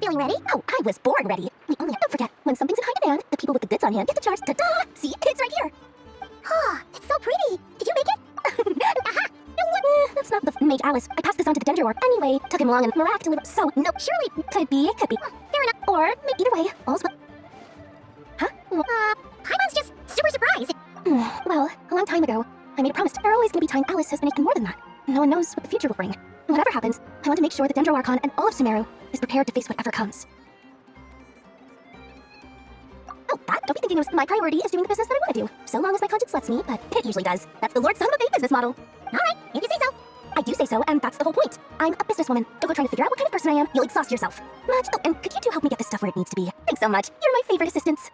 Feeling ready? Oh, I was born ready. We only don't forget, when something's in high demand, the people with the goods on hand get the charge. Ta-da! See, it's right here. Oh, it's so pretty. Did you make it? Aha! That's not the Mage Alice. I passed this on to the Dendro Orc. Anyway, took him long and miraculously. So, no, surely, could be. Fair enough. Or, either way, all's well. Huh? Paimon's just super surprised. Well, a long time ago, I made a promise. There always gonna be time Alice has been anything more than that. No one knows what the future will bring. Whatever happens, I want to make sure the Dendro Archon and all of Sumeru is prepared to face whatever comes. Oh, don't be thinking my priority is doing the business that I want to do. So long as my conscience lets me, but it usually does. That's the Lord Son of a Bay business model. Alright, if you say so. I do say so, and that's the whole point. I'm a businesswoman. Don't go trying to figure out what kind of person I am. You'll exhaust yourself. Much. Oh, and could you two help me get this stuff where it needs to be? Thanks so much. You're my favorite assistants.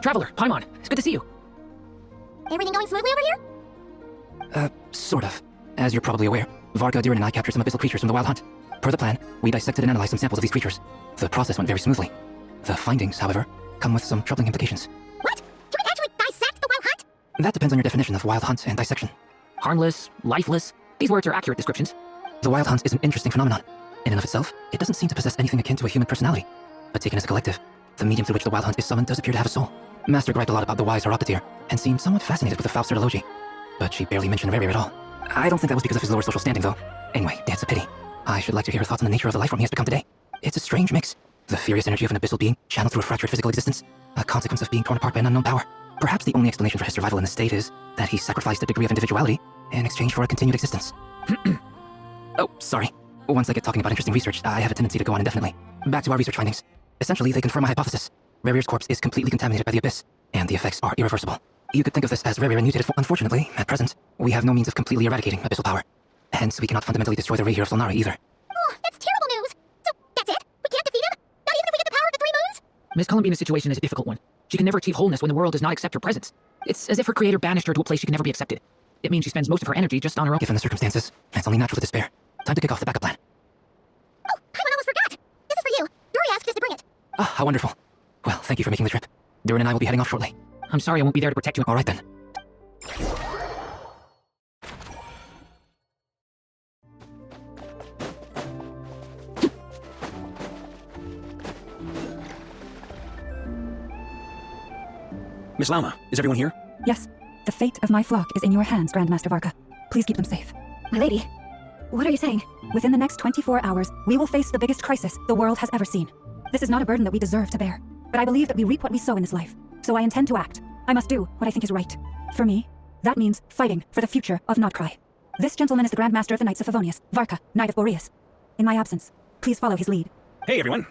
Traveler, Paimon, it's good to see you. Everything going smoothly over here? Sort of. As you're probably aware, Varka, Diren, and I captured some abyssal creatures from the Wild Hunt. Per the plan, we dissected and analyzed some samples of these creatures. The process went very smoothly. The findings, however, come with some troubling implications. What? You can actually dissect the Wild Hunt? That depends on your definition of Wild Hunt and dissection. Harmless, lifeless, these words are accurate descriptions. The Wild Hunt is an interesting phenomenon. In and of itself, it doesn't seem to possess anything akin to a human personality. But taken as a collective, the medium through which the Wild Hunt is summoned does appear to have a soul. Master griped a lot about the wise Horoptetyr, and seemed somewhat fascinated with the foul Certology. But she barely mentioned Rere at all. I don't think that was because of his lower social standing, though. Anyway, it's a pity. I should like to hear her thoughts on the nature of the life form he has become today. It's a strange mix. The furious energy of an abyssal being channeled through a fractured physical existence, a consequence of being torn apart by an unknown power. Perhaps the only explanation for his survival in this state is that he sacrificed a degree of individuality in exchange for a continued existence. Oh, sorry. Once I get talking about interesting research, I have a tendency to go on indefinitely. Back to our research findings. Essentially, they confirm my hypothesis. Rere's corpse is completely contaminated by the abyss, and the effects are irreversible. You could think of this as Rere mutated. Unfortunately, at present, we have no means of completely eradicating abyssal power. Hence, we cannot fundamentally destroy the Rei of Solnari either. Oh, that's terrible news. So, that's it? We can't defeat him? Not even if we get the power of the Three Moons? Miss Columbina's situation is a difficult one. She can never achieve wholeness when the world does not accept her presence. It's as if her creator banished her to a place she can never be accepted. It means she spends most of her energy just on her own. Given the circumstances, it's only natural to despair. Time to kick off the backup plan. Oh, Paimon almost forgot. This is for you. Dory asked us to bring it. Ah, how wonderful. Well, thank you for making the trip. Durin and I will be heading off shortly. I'm sorry I won't be there to protect you. All right then. Miss Lauma, is everyone here? Yes. The fate of my flock is in your hands, Grandmaster Varka. Please keep them safe. My lady, what are you saying? Within the next 24 hours, we will face the biggest crisis the world has ever seen. This is not a burden that we deserve to bear, but I believe that we reap what we sow in this life. So I intend to act. I must do what I think is right. For me, that means fighting for the future of Notcry. This gentleman is the Grandmaster of the Knights of Favonius, Varka, Knight of Boreas. In my absence, please follow his lead. Hey, everyone.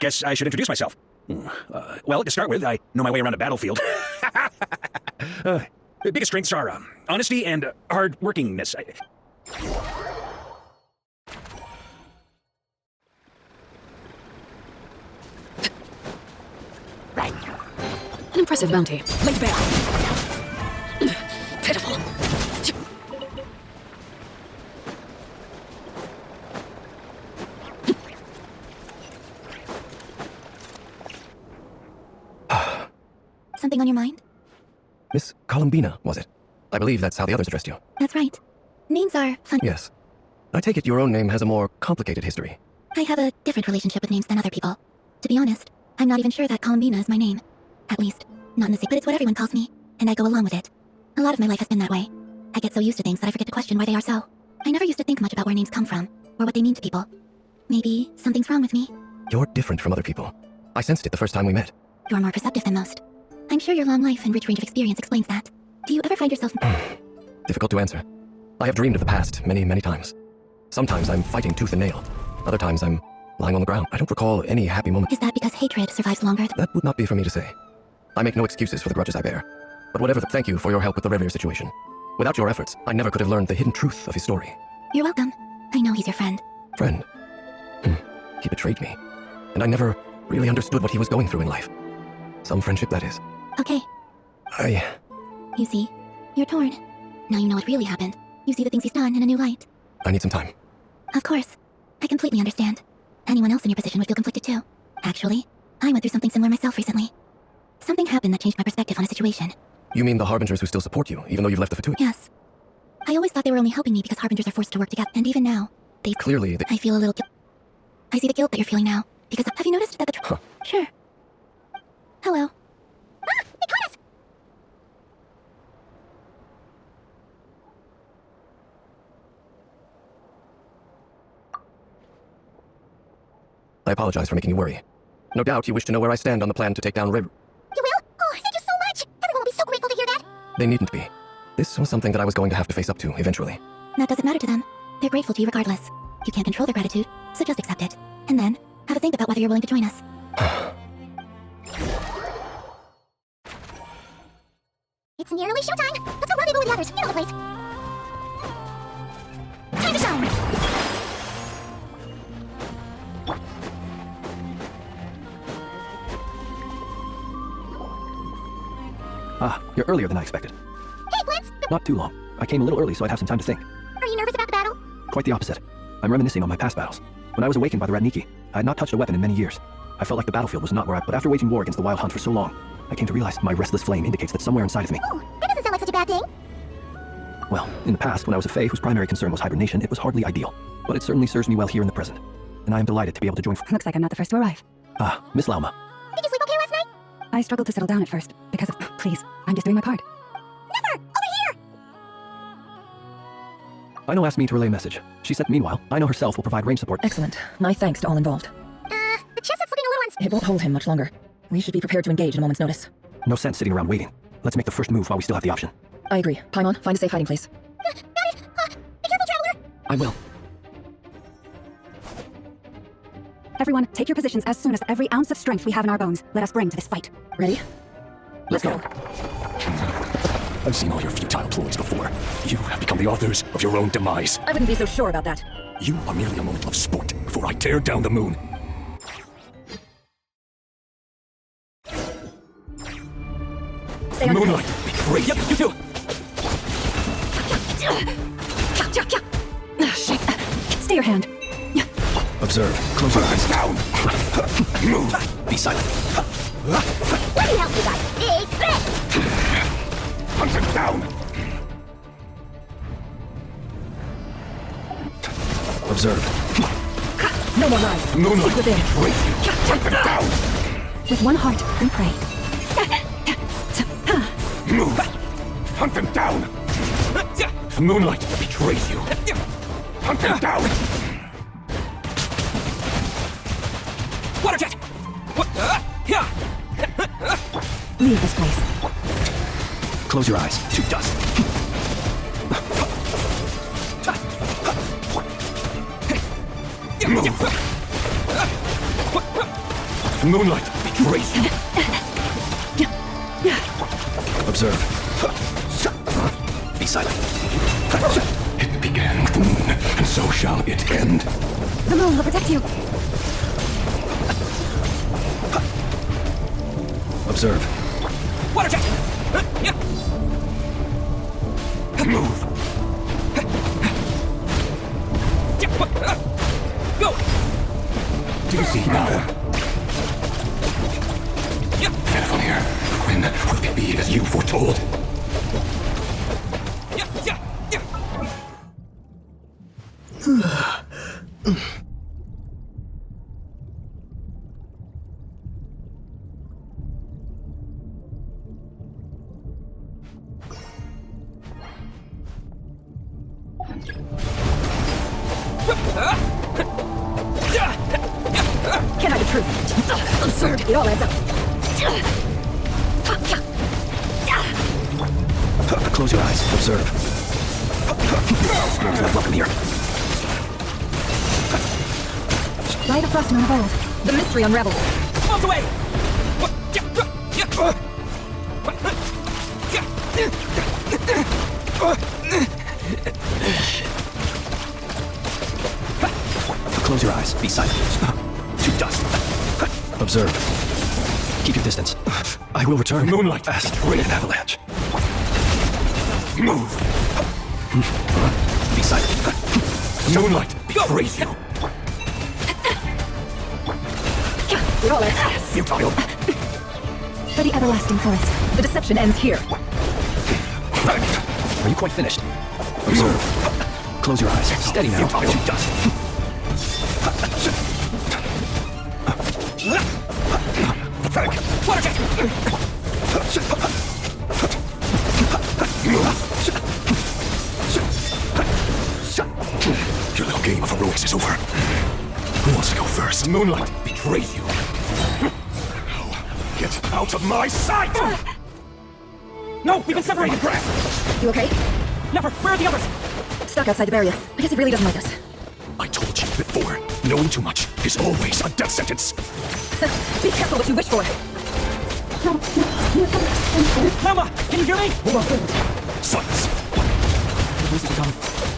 Guess I should introduce myself. Well, to start with, I know my way around a battlefield. The biggest strengths are honesty and hard-workingness. An impressive bounty. Laid bare. Pitiful. Something on your mind? Miss Columbina, was it? I believe that's how the others addressed you. That's right. Names are fun. Yes. I take it your own name has a more complicated history. I have a different relationship with names than other people. To be honest, I'm not even sure that Columbina is my name. At least, not in the same, but it's what everyone calls me, and I go along with it. A lot of my life has been that way. I get so used to things that I forget to question why they are so. I never used to think much about where names come from, or what they mean to people. Maybe something's wrong with me. You're different from other people. I sensed it the first time we met. You're more perceptive than most. I'm sure your long life and rich range of experience explains that. Do you ever find yourself... Difficult to answer. I have dreamed of the past many, many times. Sometimes I'm fighting tooth and nail. Other times I'm lying on the ground. I don't recall any happy moment. Is that because hatred survives longer? That would not be for me to say. I make no excuses for the grudges I bear. But whatever thank you for your help with the Revere situation. Without your efforts, I never could have learned the hidden truth of his story. You're welcome. I know he's your friend. Friend? He betrayed me. And I never really understood what he was going through in life. Some friendship, that is. Okay. You see, you're torn. Now you know what really happened. You see the things he's done in a new light. I need some time. Of course. I completely understand. Anyone else in your position would feel conflicted too. Actually, I went through something similar myself recently. Something happened that changed my perspective on a situation. You mean the Harbingers who still support you, even though you've left the Fatui? Yes. I always thought they were only helping me because Harbingers are forced to work together, and even now, they... Clearly, I feel a little guilt. I see the guilt that you're feeling now, because have you noticed that the... Huh. Sure. Hello. Ah! They caught us! I apologize for making you worry. No doubt you wish to know where I stand on the plan to take down Rover. You will? Oh, thank you so much! Everyone will be so grateful to hear that! They needn't be. This was something that I was going to have to face up to, eventually. That doesn't matter to them. They're grateful to you regardless. You can't control their gratitude, so just accept it. And then, have a think about whether you're willing to join us. It's nearly showtime! Let's go rendezvous with the others. You know the place. Time to shine! Ah, you're earlier than I expected. Hey, Blitz! Not too long. I came a little early so I'd have some time to think. Are you nervous about the battle? Quite the opposite. I'm reminiscing on my past battles. When I was awakened by the Ratniki, I had not touched a weapon in many years. I felt like the battlefield was not where but after waging war against the Wild Hunt for so long, I came to realize my restless flame indicates that somewhere inside of me. Oh, that doesn't sound like such a bad thing. Well, in the past, when I was a Fae whose primary concern was hibernation, it was hardly ideal. But it certainly serves me well here in the present. And I am delighted to be able to join... Looks like I'm not the first to arrive. Ah, Miss Lauma. Did you sleep okay last night? I struggled to settle down at first, because of... Please, I'm just doing my part. Never! Over here! Ino asked me to relay a message. She said, meanwhile, Ino herself will provide range support. Excellent. My thanks to all involved. The chest is looking a little It won't hold him much longer. We should be prepared to engage at a moment's notice. No sense sitting around waiting. Let's make the first move while we still have the option. I agree. Paimon, find a safe hiding place. Got it! Be careful, traveler! I will. Everyone, take your positions as soon as every ounce of strength we have in our bones let us bring to this fight. Ready? Let's go. I've seen all your futile ploys before. You have become the authors of your own demise. I wouldn't be so sure about that. You are merely a moment of sport before I tear down the moon. Stay on Moonlight, betray you. You too. Stay your hand. Observe. Close your eyes. Down. Move. Be silent. Let me help you guys! Big fist! Hunt him down. Observe. No more lies. Moonlight, Seek within. betray you. Hunt him down. With one heart, we pray. Move. Hunt him down. Moonlight betrays you. Hunt him down. Water jet. Leave this place. Close your eyes. To dust. Move. Moonlight betrays you. Observe. Be silent. It began with the moon, and so shall it end. The moon will protect you. Observe. Water jet. Move. Go. Do you see now? Fenifonier, when will it be as you foretold? Can I be true? Absurd. It all adds up. Close your eyes. Observe. Smells like welcome here. Light a frost moon of old. The mystery unravels. Bombs away! Close your eyes. Be silent. To dust. Observe. Keep your distance. I will return. Moonlight. Fast. An avalanche. Move. Be silent. Moonlight betrays you. It all ends. Futile. For the everlasting forest. The deception ends here. Are you quite finished? Observe. Close your eyes. Steady now. Futile to dust. Pathetic. Water jet. Your little game of heroics is over. Who wants to go first? Moonlight betrays you. Now, get out of my sight! No, we've been separated! You okay? Never! Where are the others? Stuck outside the barrier. I guess he really doesn't like us. I told you before, knowing too much is always a death sentence. Be careful what you wish for. Mama, can you hear me? Silence. The voices are gone,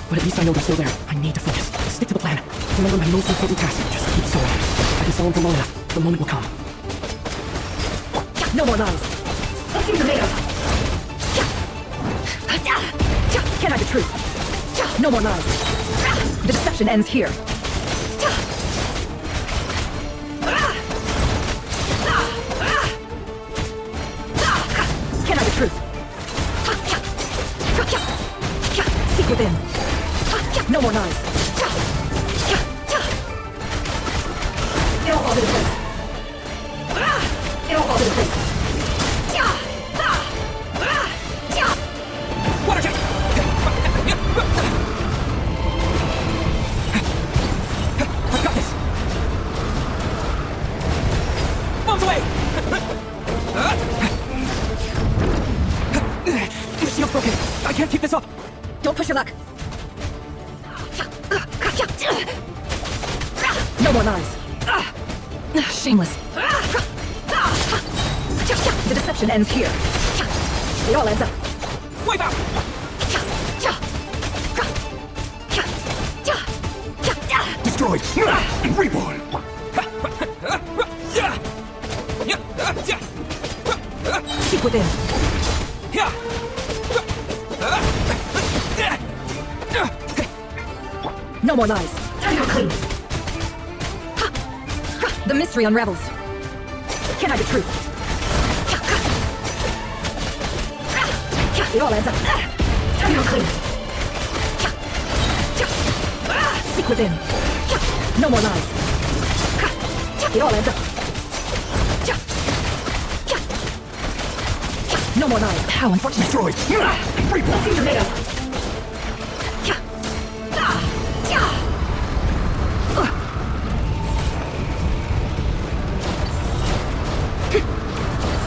but at least I know they're still there. I need to focus. Stick to the plan. Remember my most important task. Just keep sewing. I can sew them for long enough. The moment will come. No more lies. Let's see what you're made of. Can I the truth? No more lies. The deception ends here. Can I the truth? Seek within. No more lies. It all falls into place. It all falls into place. Water jet! I've got this! Bombs away! The shield's broken! I can't keep this up! Don't push your luck. No more lies. Shameless. The deception ends here. It all ends up. Wipe out! Destroyed. Reborn. Seek within. No more lies. Time to go clean. The mystery unravels. Can I the truth? It all ends up. Time to go clean. Seek within. No more lies. It all ends up. No more lies. How unfortunate. Destroyed. Reborn. Let's see what you're made of.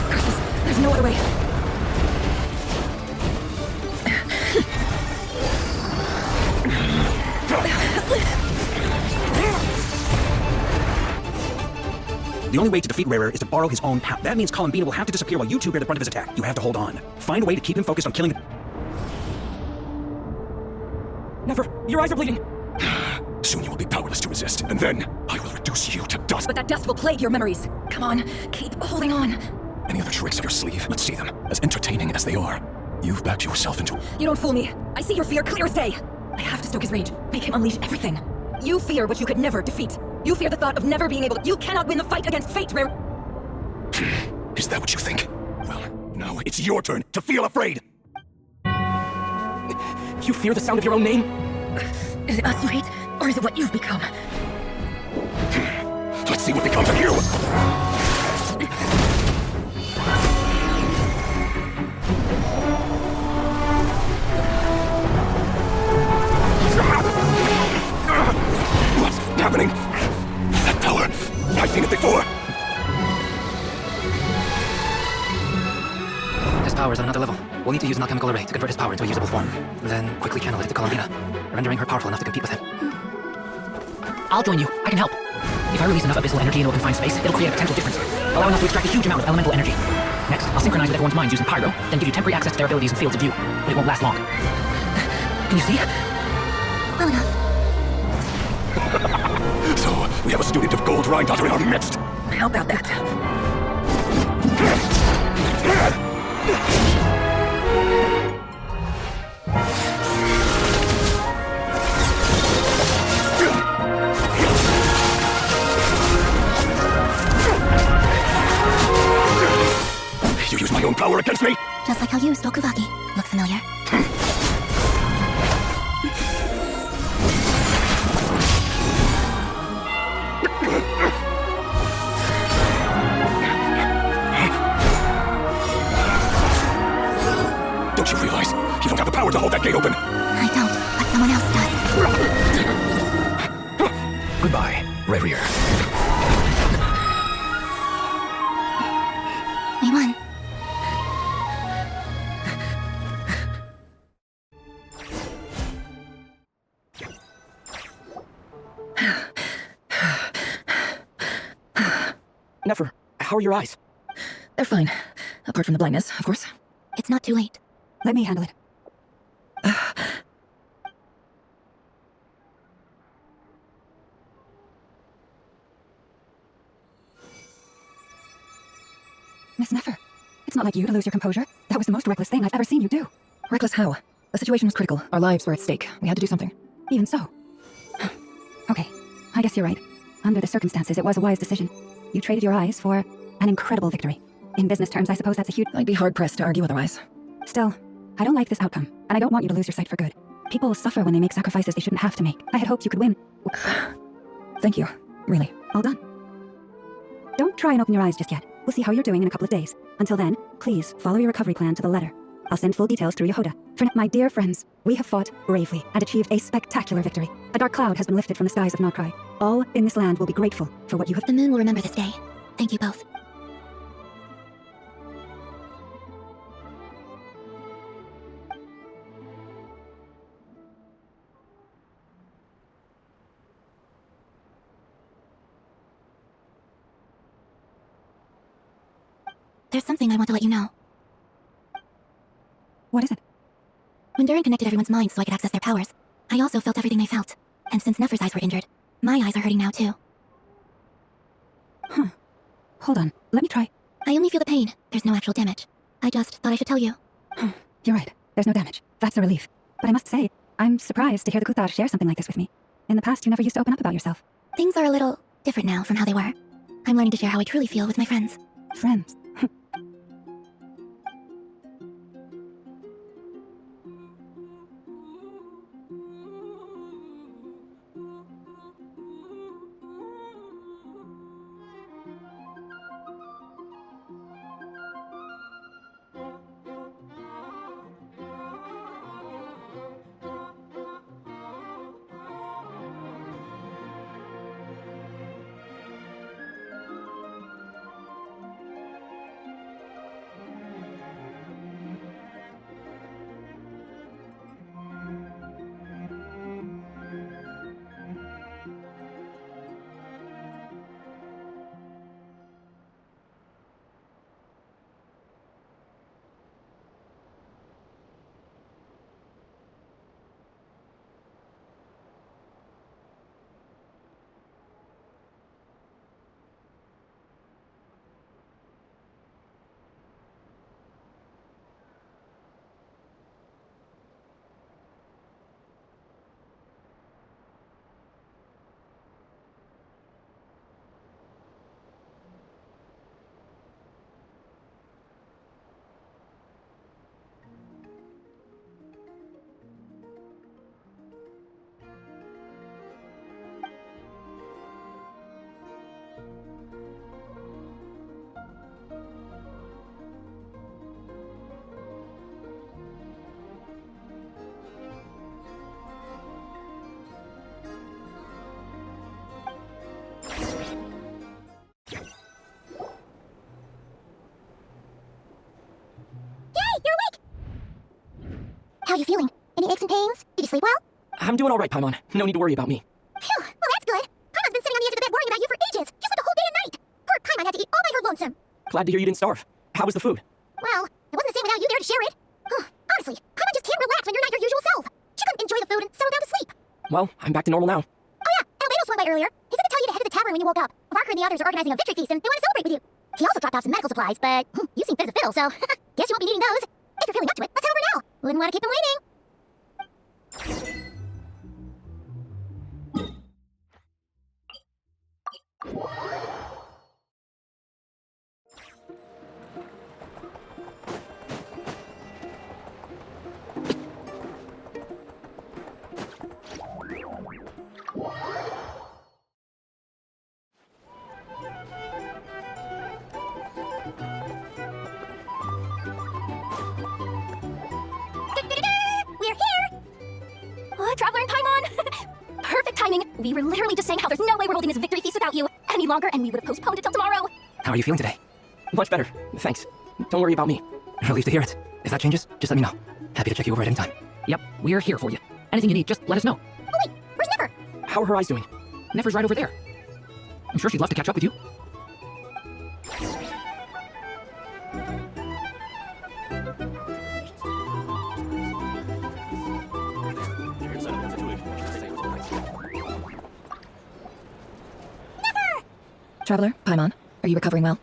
Curses. There's no other way. The only way to defeat Rarer is to borrow his own power. That means Columbina will have to disappear while you two bear the brunt of his attack. You have to hold on. Find a way to keep him focused on killing the... Never! Your eyes are bleeding! Soon you will be powerless to resist, and then I will reduce you to dust. But that dust will plague your memories. Come on, keep holding on. Any other tricks up your sleeve? Let's see them. As entertaining as they are. You've backed yourself into... You don't fool me. I see your fear clear as day. I have to stoke his rage. Make him unleash everything. You fear what you could never defeat. You fear the thought of never being able to... You cannot win the fight against fate, Rare... Is that what you think? Well, now it's your turn to feel afraid! You fear the sound of your own name? Is it us you hate, or is it what you've become? Let's see what becomes of you! What's happening? That power! I've seen it before! His power is on another level. We'll need to use an alchemical array to convert his power into a usable form. Then quickly channel it to Columbina, rendering her powerful enough to compete with him. I'll join you. I can help. If I release enough abyssal energy into a confined space, it'll create a potential difference, allowing us to extract a huge amount of elemental energy. Next, I'll synchronize with everyone's minds using Pyro, then give you temporary access to their abilities and fields of view, but it won't last long. Can you see? Well enough. So, we have a student of Gold Rhine-Daughter in our midst! How about that? power against me? Just like how you spoke Kuvaki. Look familiar? Don't you realize you don't have the power to hold that gate open? I don't, but someone else does. Goodbye, Revier. We won. Never. How are your eyes? They're fine. Apart from the blindness, of course. It's not too late. Let me handle it. Miss Nefer, it's not like you to lose your composure. That was the most reckless thing I've ever seen you do. Reckless how? The situation was critical. Our lives were at stake. We had to do something. Even so. Okay, I guess you're right. Under the circumstances, it was a wise decision. You traded your eyes for an incredible victory. In business terms, I suppose that's a huge... I'd be hard-pressed to argue otherwise. Still, I don't like this outcome, and I don't want you to lose your sight for good. People suffer when they make sacrifices they shouldn't have to make. I had hoped you could win. Thank you. Really. All done. Don't try and open your eyes just yet. We'll see how you're doing in a couple of days. Until then, please follow your recovery plan to the letter. I'll send full details through Yehoda. For my dear friends, we have fought bravely and achieved a spectacular victory. A dark cloud has been lifted from the skies of Nokrai. All in this land will be grateful for what you have The moon will remember this day. Thank you both. There's something I want to let you know. What is it? When Durin connected everyone's minds so I could access their powers, I also felt everything they felt. And since Nefer's eyes were injured, my eyes are hurting now too. Huh. Hold on. Let me try. I only feel the pain. There's no actual damage. I just thought I should tell you. You're right. There's no damage. That's a relief. But I must say, I'm surprised to hear the Kuthar share something like this with me. In the past, you never used to open up about yourself. Things are a little different now from how they were. I'm learning to share how I truly feel with my friends. Friends. How are you feeling? Any aches and pains? Did you sleep well? I'm doing all right, Paimon. No need to worry about me. Phew, well that's good. Paimon's been sitting on the edge of the bed worrying about you for ages. She spent the whole day and night. Poor Paimon had to eat all by her lonesome. Glad to hear you didn't starve. How was the food? Well, it wasn't the same without you there to share it. Honestly, Paimon just can't relax when you're not your usual self. She couldn't enjoy the food and settle down to sleep. Well, I'm back to normal now. Oh yeah, and Albedo swung by earlier. He said to tell you to head to the tavern when you woke up. Varker and the others are organizing a victory feast and they want to celebrate with you. He also dropped off some medical supplies, but you seem fit as a fiddle, so guess you won't be needing those. If you're feeling up to it, let's head over now. Wouldn't want to keep them waiting. we were literally just saying how there's no way we're holding this victory feast without you any longer, and we would have postponed it till tomorrow. How are you feeling today? Much better. Thanks. Don't worry about me. Relieved to hear it. If that changes, just let me know. Happy to check you over at any time. Yep, we're here for you. Anything you need, just let us know. Oh wait, where's Never? How are her eyes doing? Nefer's right over there. I'm sure she'd love to catch up with you. Traveler, Paimon, are you recovering well?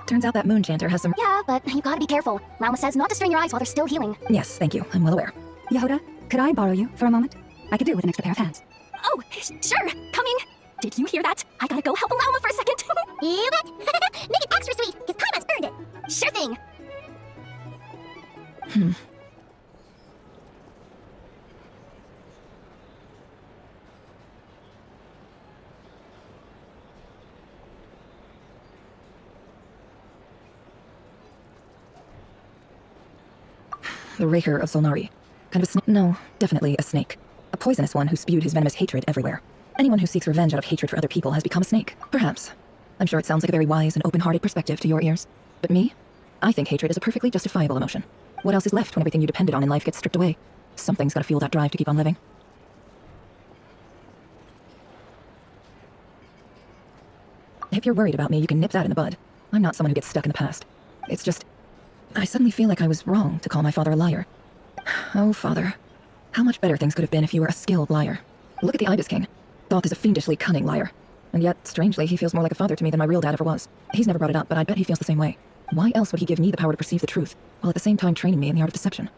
Turns out that moon chanter has some— Yeah, but you gotta be careful. Lama says not to strain your eyes while they're still healing. Yes, thank you. I'm well aware. Yehuda, could I borrow you for a moment? I could do with an extra pair of hands. Oh, sure, coming. Did you hear that? I gotta go help Lama for a second. You bet. Make it extra sweet, because Paimon's earned it. Sure thing. The Raker of Solnari. Kind of a snake? No, definitely a snake. A poisonous one who spewed his venomous hatred everywhere. Anyone who seeks revenge out of hatred for other people has become a snake. Perhaps. I'm sure it sounds like a very wise and open-hearted perspective to your ears. But me? I think hatred is a perfectly justifiable emotion. What else is left when everything you depended on in life gets stripped away? Something's gotta fuel that drive to keep on living. If you're worried about me, you can nip that in the bud. I'm not someone who gets stuck in the past. It's just— I suddenly feel like I was wrong to call my father a liar. Oh, father. How much better things could have been if you were a skilled liar. Look at the Ibis King. Thoth is a fiendishly cunning liar. And yet, strangely, he feels more like a father to me than my real dad ever was. He's never brought it up, but I bet he feels the same way. Why else would he give me the power to perceive the truth, while at the same time training me in the art of deception?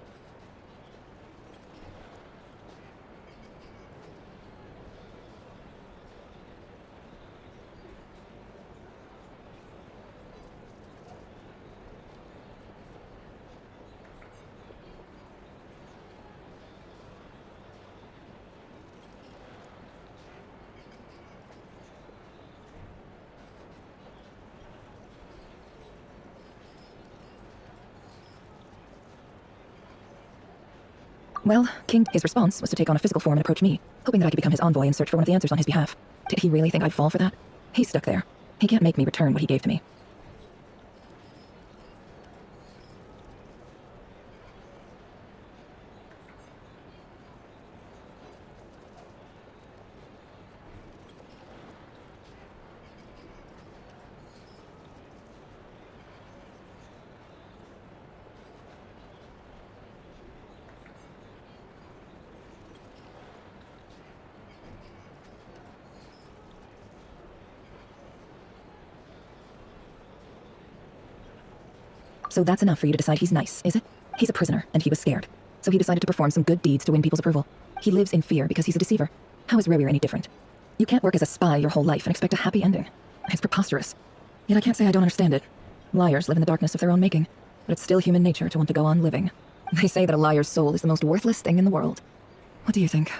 Well, King, his response was to take on a physical form and approach me, hoping that I could become his envoy and search for one of the answers on his behalf. Did he really think I'd fall for that? He's stuck there. He can't make me return what he gave to me. So that's enough for you to decide he's nice, is it? He's a prisoner, and he was scared. So he decided to perform some good deeds to win people's approval. He lives in fear because he's a deceiver. How is Rerir any different? You can't work as a spy your whole life and expect a happy ending. It's preposterous. Yet I can't say I don't understand it. Liars live in the darkness of their own making, but it's still human nature to want to go on living. They say that a liar's soul is the most worthless thing in the world. What do you think?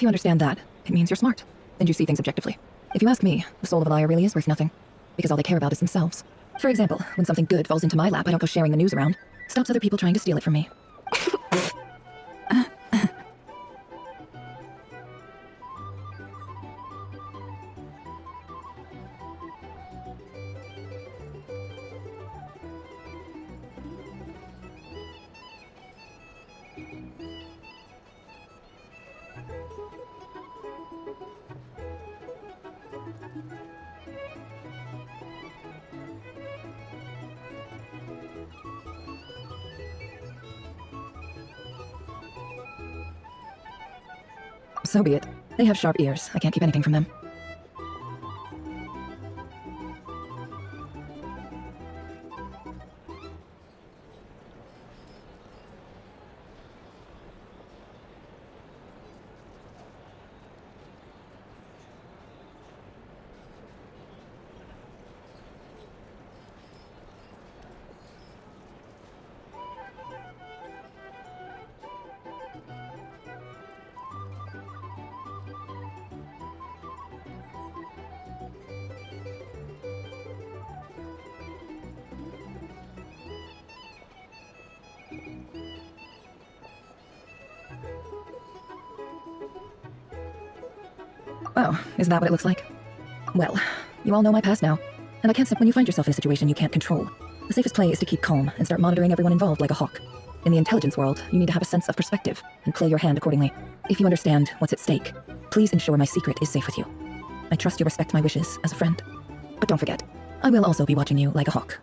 If you understand that, it means you're smart, and you see things objectively. If you ask me, the soul of a liar really is worth nothing, because all they care about is themselves. For example, when something good falls into my lap, I don't go sharing the news around. Stops other people trying to steal it from me. So be it. They have sharp ears. I can't keep anything from them. Oh, is that what it looks like? Well, you all know my past now, and I can't when you find yourself in a situation you can't control. The safest play is to keep calm and start monitoring everyone involved like a hawk. In the intelligence world, you need to have a sense of perspective and play your hand accordingly. If you understand what's at stake, please ensure my secret is safe with you. I trust you respect my wishes as a friend. But don't forget, I will also be watching you like a hawk.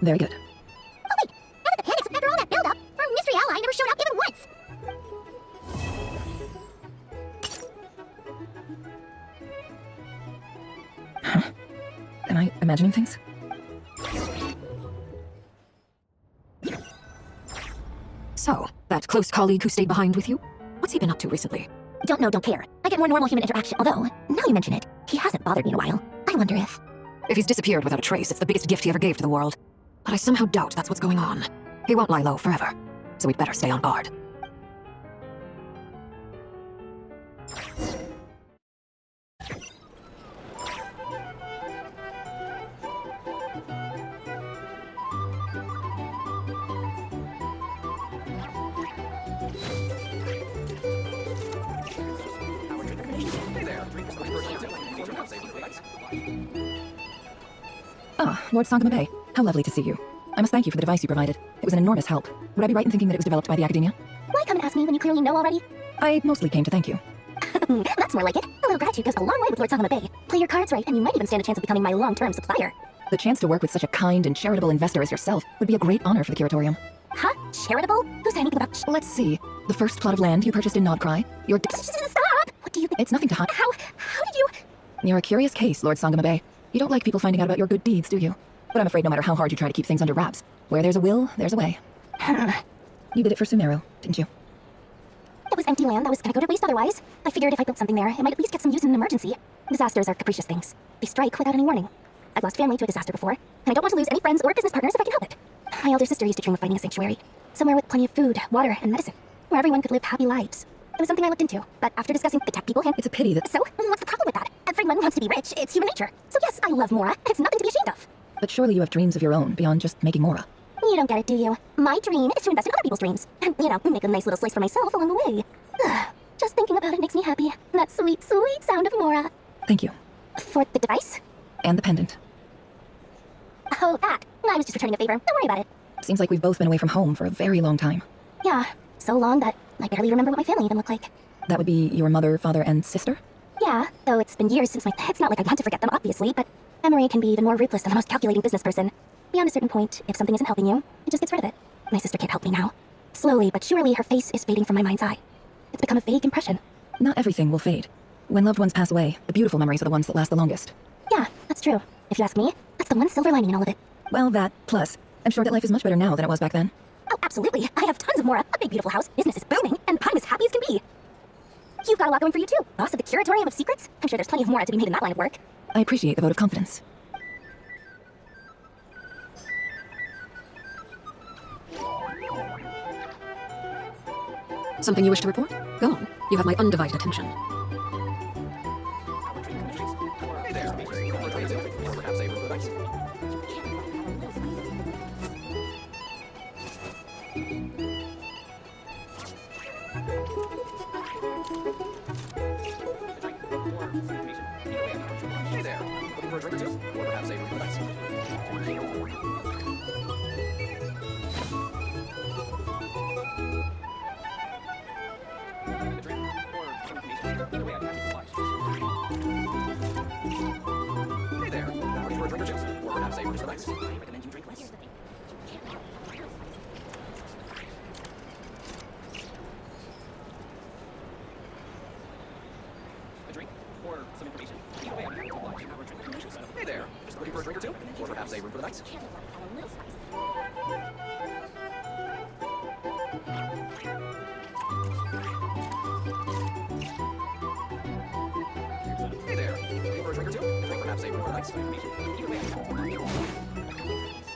Very good. Oh wait, how did the panics after all that build-up? Our mystery ally never showed up even once! Huh? Am I imagining things? So, that close colleague who stayed behind with you? What's he been up to recently? Don't know, don't care. I get more normal human interaction, although, now you mention it, he hasn't bothered me in a while. I wonder if... If he's disappeared without a trace, it's the biggest gift he ever gave to the world. But I somehow doubt that's what's going on. He won't lie low forever, so we'd better stay on guard. Ah, Lord Sangama Bay. How lovely to see you. I must thank you for the device you provided. It was an enormous help. Would I be right in thinking that it was developed by the academia? Why come and ask me when you clearly know already? I mostly came to thank you. That's more like it. A little gratitude goes a long way with Lord Sangama Bay. Play your cards right, and you might even stand a chance of becoming my long-term supplier. The chance to work with such a kind and charitable investor as yourself would be a great honor for the curatorium. Huh? Charitable? Who said anything about Let's see. The first plot of land you purchased in Nodcry. Stop! What do you think? It's nothing to hide. How did you... You're a curious case, Lord Sangama Bay. You don't like people finding out about your good deeds, do you? But I'm afraid no matter how hard you try to keep things under wraps, where there's a will, there's a way. You did it for Sumeru, didn't you? It was empty land that was gonna go to waste otherwise. I figured if I built something there, it might at least get some use in an emergency. Disasters are capricious things. They strike without any warning. I've lost family to a disaster before, and I don't want to lose any friends or business partners if I can help it. My elder sister used to dream of finding a sanctuary. Somewhere with plenty of food, water, and medicine. Where everyone could live happy lives. It was something I looked into, but after discussing the tech people and... It's a pity that... So, what's the problem with that? Everyone wants to be rich. It's human nature. So yes, I love Mora. It's nothing to be ashamed of. But surely you have dreams of your own beyond just making Mora. You don't get it, do you? My dream is to invest in other people's dreams. And, make a nice little slice for myself along the way. Just thinking about it makes me happy. That sweet, sweet sound of Mora. Thank you. For the device? And the pendant. Oh, that. I was just returning a favor. Don't worry about it. Seems like we've both been away from home for a very long time. Yeah, so long that I barely remember what my family even looked like. That would be your mother, father, and sister? Yeah, though it's been years since it's not like I want to forget them, obviously, but memory can be even more ruthless than the most calculating business person. Beyond a certain point, if something isn't helping you, it just gets rid of it. My sister can't help me now. Slowly but surely, her face is fading from my mind's eye. It's become a vague impression. Not everything will fade. When loved ones pass away, the beautiful memories are the ones that last the longest. Yeah, that's true. If you ask me, that's the one silver lining in all of it. Well, that, plus, I'm sure that life is much better now than it was back then. Oh, absolutely. I have tons of more. A big, beautiful house. Business is booming, and I'm as happy as can be. You've got a lot going for you, too. Boss of the Curatorium of Secrets? I'm sure there's plenty of more to be made in that line of work. I appreciate the vote of confidence. Something you wish to report? Go on. You have my undivided attention. Hey there. Or perhaps a room for the dice. Hey there. Looking for a drink or two? Or perhaps a room for the dice. Hey there. Looking for a drink or two? Or perhaps a room for the dice. I recommend you drink less. A drink? Or some information? Either way, I'm happy to oblige. Our drink recommendations. Hey there. Looking for a drink or two? Or perhaps a room for the dice. Hey there. Looking for a drink or two? Or perhaps a room for the dice. Either way, I'm happy to oblige. Hey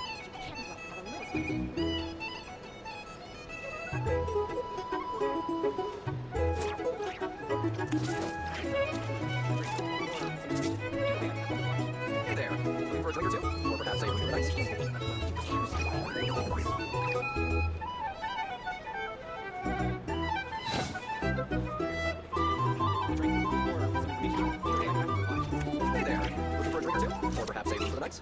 there. Looking for a drink or two? Or perhaps a room for the dice. Hey there. Looking for a drink or two? Or perhaps a room for the dice.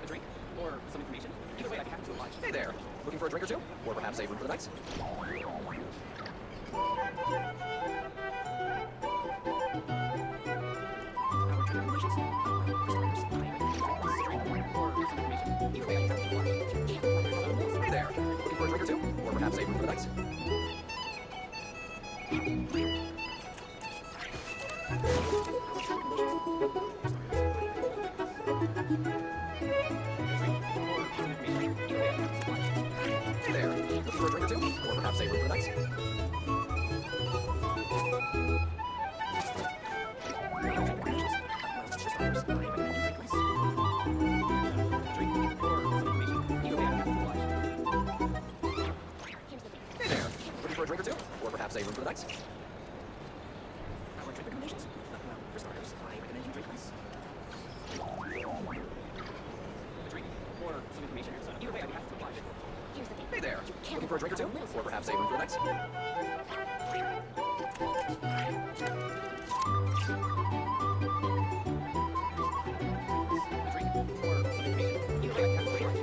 A drink? Or some information? Either way, I'd be happy to oblige. Hey there. Looking for a drink or two? Or perhaps a room for the dice. Hey there. Looking for a drink or two? Or perhaps a room for the dice. Hey there. Looking for a drink or two? Or perhaps a room for the dice. Hey there. Looking for a drink or two? Or perhaps a room for the dice. Our drink recommendations? Well, for starters, I recommend you drink less. A drink? Or some information? Either way, I'd be happy to oblige. Hey there. Looking for a drink or two? Or perhaps a room for the dice. A drink? Or some information? Either way, I'd be happy to oblige.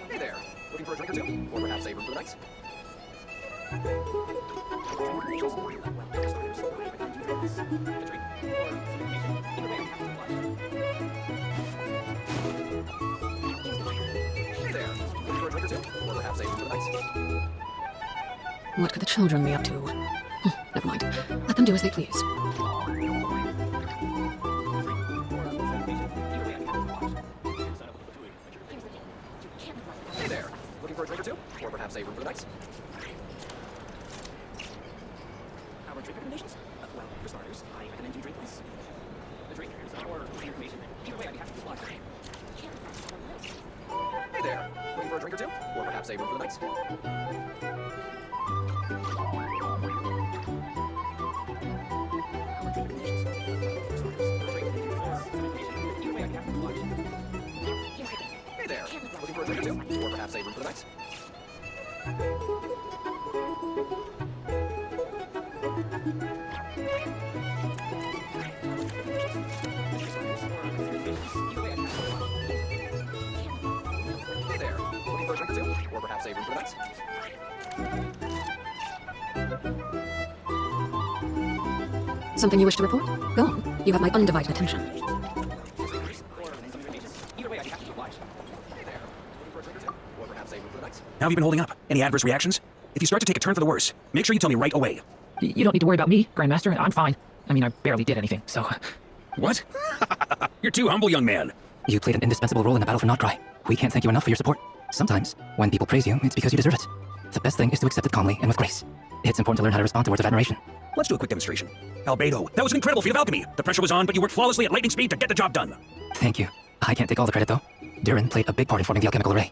Hey there. Looking for a drink or two? Or perhaps a room for the dice. Hey there. Looking for a drink or two? Or perhaps a room for the dice. What could the children be up to? Never mind. Let them do as they please. Hey there. Looking for a drink or two? Or perhaps a room for the dice. Our drink recommendations? Well, for starters, I recommend you drink less. A drink? Or some information? Either way, I'd be happy to oblige. Hey there. Looking for a drink or two? Or perhaps a room for the dice. Our drink recommendations? For starters, a drink? Or some information? Either way, I'd be happy to oblige. Hey there. Looking for a drink or two? Or perhaps a room for the dice. Hey there. Looking for a drink or two? Or perhaps a room for the dice. Something you wish to report? Go on. You have my undivided attention. How have you been holding up? Any adverse reactions? If you start to take a turn for the worse, make sure you tell me right away. You don't need to worry about me, Grandmaster. I'm fine. I mean, I barely did anything, so... What? You're too humble, young man. You played an indispensable role in the battle for Notcry. We can't thank you enough for your support. Sometimes, when people praise you, it's because you deserve it. The best thing is to accept it calmly and with grace. It's important to learn how to respond to words of admiration. Let's do a quick demonstration. Albedo, that was an incredible feat of alchemy. The pressure was on, but you worked flawlessly at lightning speed to get the job done. Thank you. I can't take all the credit, though. Durin played a big part in forming the alchemical array.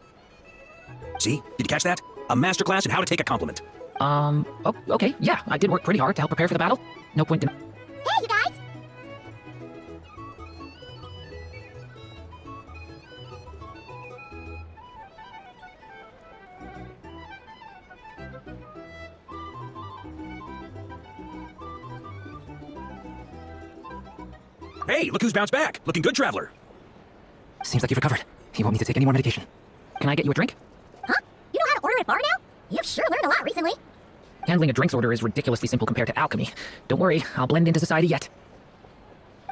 See? Did you catch that? A masterclass in how to take a compliment. Okay, yeah, I did work pretty hard to help prepare for the battle. No point in... Hey, you guys! Hey, look who's bounced back. Looking good, Traveler. Seems like you've recovered. You won't need to take any more medication. Can I get you a drink? Huh? You know how to order at a bar now? You've sure learned a lot recently. Handling a drinks order is ridiculously simple compared to alchemy. Don't worry, I'll blend into society yet.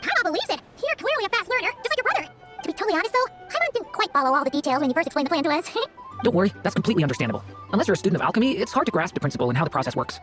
Kama believes it. You're clearly a fast learner, just like your brother. To be totally honest, though, I didn't quite follow all the details when you first explained the plan to us. Don't worry, that's completely understandable. Unless you're a student of alchemy, it's hard to grasp the principle and how the process works.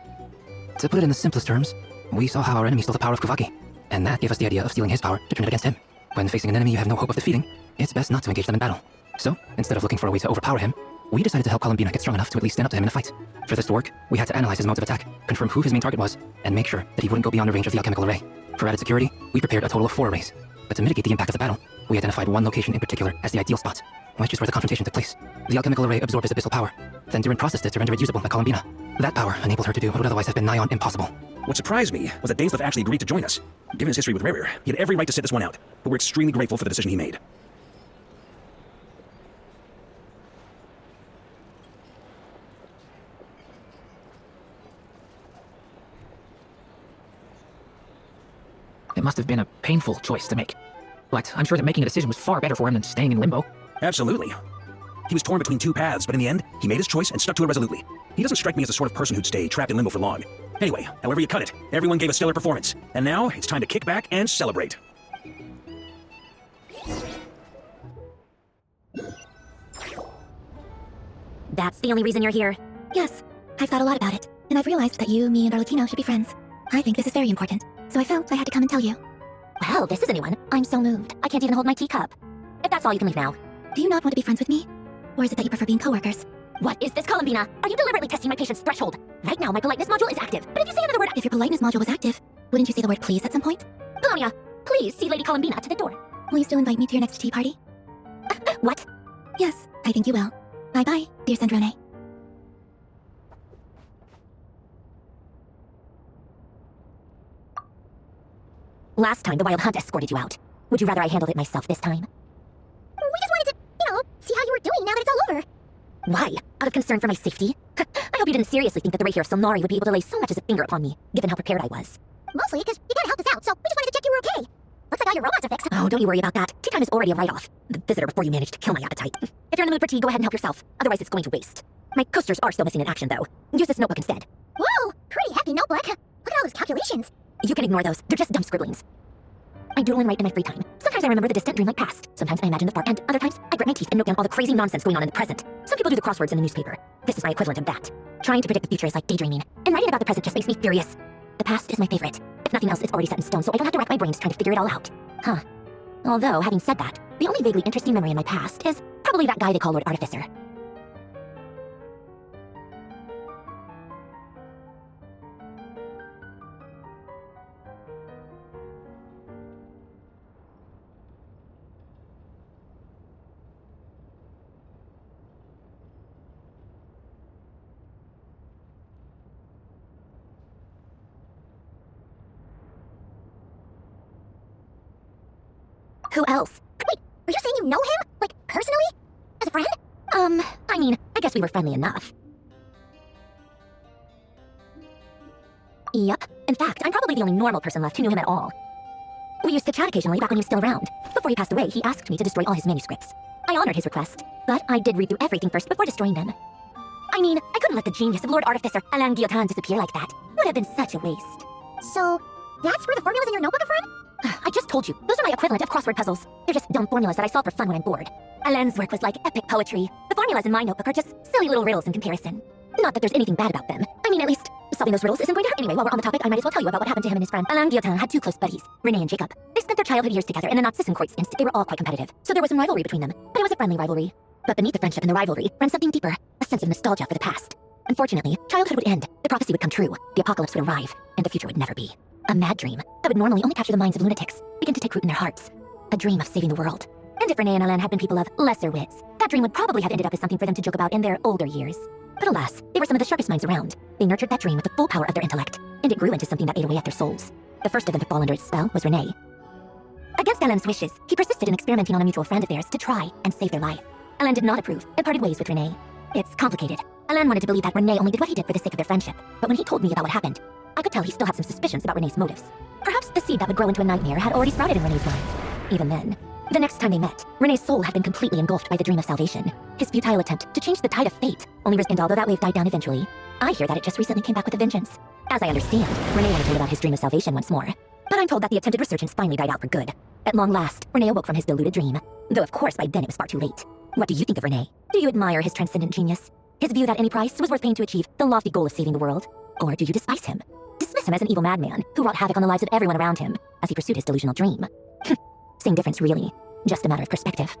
To put it in the simplest terms, we saw how our enemy stole the power of Kuvaki, and that gave us the idea of stealing his power to turn it against him. When facing an enemy you have no hope of defeating, it's best not to engage them in battle. So, instead of looking for a way to overpower him, we decided to help Columbina get strong enough to at least stand up to him in a fight. For this to work, we had to analyze his modes of attack, confirm who his main target was, and make sure that he wouldn't go beyond the range of the alchemical array. For added security, we prepared a total of 4 arrays. But to mitigate the impact of the battle, we identified one location in particular as the ideal spot, which is where the confrontation took place. The alchemical array absorbed his abyssal power. Then Durin processed it to render it usable by Columbina. That power enabled her to do what would otherwise have been nigh on impossible. What surprised me was that Dainsleif actually agreed to join us. Given his history with Rare, he had every right to sit this one out, but we're extremely grateful for the decision he made. It must have been a painful choice to make. But I'm sure that making a decision was far better for him than staying in limbo. Absolutely. He was torn between 2 paths, but in the end, he made his choice and stuck to it resolutely. He doesn't strike me as the sort of person who'd stay trapped in limbo for long. Anyway, however you cut it, everyone gave a stellar performance. And now, it's time to kick back and celebrate. That's the only reason you're here. Yes, I've thought a lot about it, and I've realized that you, me, and Arlecchino should be friends. I think this is very important, so I felt I had to come and tell you. Well, this is a new one. I'm so moved. I can't even hold my teacup. If that's all, you can leave now. Do you not want to be friends with me? Or is it that you prefer being coworkers? What is this, Columbina? Are you deliberately testing my patience threshold? Right now, my politeness module is active, but if you say another word— If your politeness module was active, wouldn't you say the word please at some point? Polonia, please see Lady Columbina to the door. Will you still invite me to your next tea party? What? Yes, I think you will. Bye-bye, dear Sandrone. Last time, the Wild Hunt escorted you out. Would you rather I handled it myself this time? We just wanted to, see how you were doing now that it's all over. Why? Out of concern for my safety? I hope you didn't seriously think that the Ray here of Solnari would be able to lay so much as a finger upon me, given how prepared I was. Mostly because you gotta help us out, so we just wanted to check you were okay. Looks like all your robots are fixed. Oh, don't you worry about that. Tea time is already a write-off. The visitor before you managed to kill my appetite. If you're in the mood for tea, go ahead and help yourself. Otherwise, it's going to waste. My coasters are still missing in action, though. Use this notebook instead. Whoa! Pretty hefty notebook. Look at all those calculations. You can ignore those. They're just dumb scribblings. I doodle and write in my free time. Sometimes I remember the distant dreamlike past. Sometimes I imagine the far end. Other times, I grit my teeth and note down all the crazy nonsense going on in the present. Some people do the crosswords in the newspaper. This is my equivalent of that. Trying to predict the future is like daydreaming. And writing about the present just makes me furious. The past is my favorite. If nothing else, it's already set in stone, so I don't have to rack my brains trying to figure it all out. Huh. Although, having said that, the only vaguely interesting memory in my past is probably that guy they call Lord Artificer. Who else? Wait, are you saying you know him? Like, personally? As a friend? I mean, I guess we were friendly enough. Yep. In fact, I'm probably the only normal person left who knew him at all. We used to chat occasionally back when he was still around. Before he passed away, he asked me to destroy all his manuscripts. I honored his request, but I did read through everything first before destroying them. I mean, I couldn't let the genius of Lord Artificer Alain Guillotin disappear like that. Would have been such a waste. So, that's where the formulas in your notebook are from? I just told you, those are my equivalent of crossword puzzles. They're just dumb formulas that I solve for fun when I'm bored. Alain's work was like epic poetry. The formulas in my notebook are just silly little riddles in comparison. Not that there's anything bad about them. I mean, at least, solving those riddles isn't going to hurt. Anyway, while we're on the topic, I might as well tell you about what happened to him and his friend. Alain Guillotin had two close buddies, Renee and Jacob. They spent their childhood years together in the Narzissenkreuz Institute. They were all quite competitive, so there was some rivalry between them. But it was a friendly rivalry. But beneath the friendship and the rivalry ran something deeper, a sense of nostalgia for the past. Unfortunately, childhood would end, the prophecy would come true, the apocalypse would arrive, and the future would never be. A mad dream that would normally only capture the minds of lunatics began to take root in their hearts. A dream of saving the world. And if Renee and Alain had been people of lesser wits, that dream would probably have ended up as something for them to joke about in their older years. But alas, they were some of the sharpest minds around. They nurtured that dream with the full power of their intellect, and it grew into something that ate away at their souls. The first of them to fall under its spell was Renee. Against Alain's wishes, he persisted in experimenting on a mutual friend of theirs to try and save their life. Alain did not approve and parted ways with Renee. It's complicated. Alain wanted to believe that Renee only did what he did for the sake of their friendship, but when he told me about what happened, I could tell he still had some suspicions about Renee's motives. Perhaps the seed that would grow into a nightmare had already sprouted in Renee's mind. Even then, the next time they met, Renee's soul had been completely engulfed by the dream of salvation. His futile attempt to change the tide of fate only risked, and although that wave died down eventually, I hear that it just recently came back with a vengeance. As I understand, Renee wanted to live out his dream of salvation once more. But I'm told that the attempted resurgence finally died out for good. At long last, Renee awoke from his deluded dream. Though of course by then it was far too late. What do you think of Renee? Do you admire his transcendent genius? His view that any price was worth paying to achieve the lofty goal of saving the world? Or do you despise him? Dismiss him as an evil madman who wrought havoc on the lives of everyone around him as he pursued his delusional dream? Same difference really. Just a matter of perspective.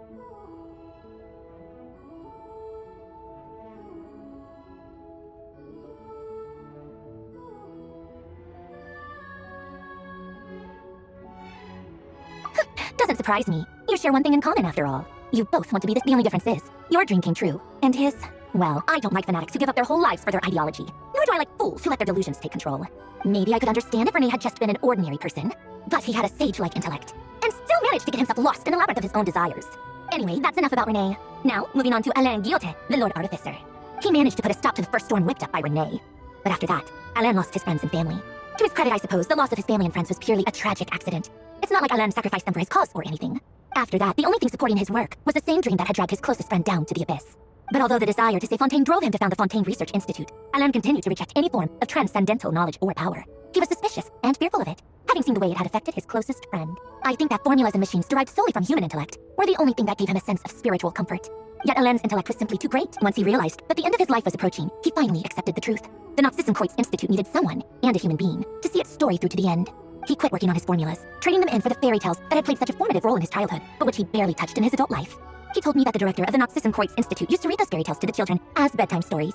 Doesn't surprise me. You share one thing in common after all. You both want to be the only difference is, your dream came true, and his... Well, I don't like fanatics who give up their whole lives for their ideology. Nor do I like fools who let their delusions take control. Maybe I could understand if Renee had just been an ordinary person, but he had a sage-like intellect, and still managed to get himself lost in the labyrinth of his own desires. Anyway, that's enough about Renee. Now, moving on to Alain Guillotin, the Lord Artificer. He managed to put a stop to the first storm whipped up by Renee. But after that, Alain lost his friends and family. To his credit, I suppose, the loss of his family and friends was purely a tragic accident. It's not like Alain sacrificed them for his cause or anything. After that, the only thing supporting his work was the same dream that had dragged his closest friend down to the abyss. But although the desire to save Fontaine drove him to found the Fontaine Research Institute, Alain continued to reject any form of transcendental knowledge or power. He was suspicious and fearful of it, having seen the way it had affected his closest friend. I think that formulas and machines derived solely from human intellect were the only thing that gave him a sense of spiritual comfort. Yet Alain's intellect was simply too great. Once he realized that the end of his life was approaching, he finally accepted the truth. The Narzissenkreuz Institute needed someone, and a human being, to see its story through to the end. He quit working on his formulas, trading them in for the fairy tales that had played such a formative role in his childhood, but which he barely touched in his adult life. He told me that the director of the Narzissenkreuz Institute used to read those fairy tales to the children as bedtime stories.